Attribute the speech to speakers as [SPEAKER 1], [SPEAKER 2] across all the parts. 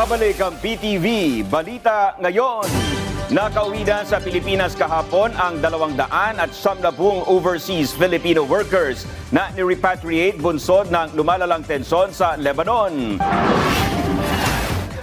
[SPEAKER 1] Nagbabalik ang PTV Balita Ngayon. Nakauwi na sa Pilipinas kahapon ang 270 overseas Filipino workers na ni-repatriate bunsod ng lumalalang tensyon sa Lebanon.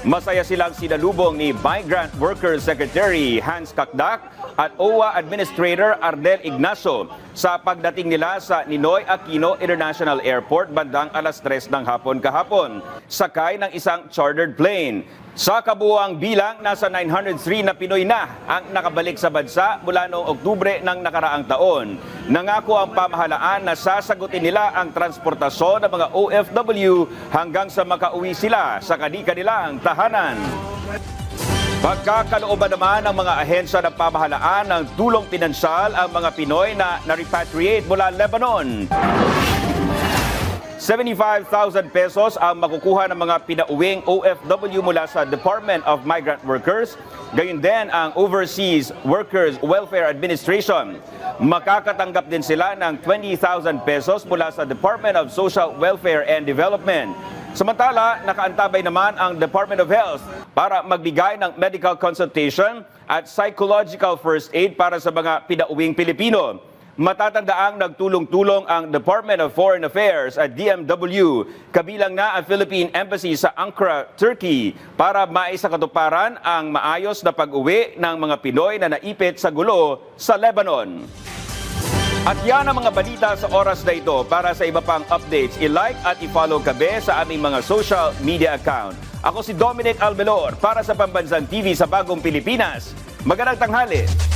[SPEAKER 1] Masaya silang sinalubong ni Migrant Workers Secretary Hans Kakdak at OWA Administrator Ardel Ignacio sa pagdating nila sa Ninoy Aquino International Airport bandang alas 3 ng hapon kahapon, sakay ng isang chartered plane. Sa kabuuang bilang, nasa 903 na Pinoy na ang nakabalik sa bansa mula noong Oktubre ng nakaraang taon. Nangako ang pamahalaan na sasagutin nila ang transportasyon ng mga OFW hanggang sa makauwi sila sa kani-kanilang tahanan. Pagkakalooban naman ng mga ahensya ng pamahalaan ng tulong pinansyal ang mga Pinoy na na-repatriate mula Lebanon. 75,000 pesos ang makukuha ng mga pinauwing OFW mula sa Department of Migrant Workers, gayon din ang Overseas Workers Welfare Administration. Makakatanggap din sila ng 20,000 pesos mula sa Department of Social Welfare and Development. Samantala, nakaantabay naman ang Department of Health para magbigay ng medical consultation at psychological first aid para sa mga pinauwing Pilipino. Matatandaang nagtulong-tulong ang Department of Foreign Affairs at DMW, kabilang na ang Philippine Embassy sa Ankara, Turkey, para maisakatuparan ang maayos na pag-uwi ng mga Pinoy na naipit sa gulo sa Lebanon. At yan ang mga balita sa oras na ito. Para sa iba pang updates, i-like at i-follow kami sa aming mga social media account. Ako si Dominic Albelor para sa Pambansang TV sa Bagong Pilipinas. Magandang tanghali!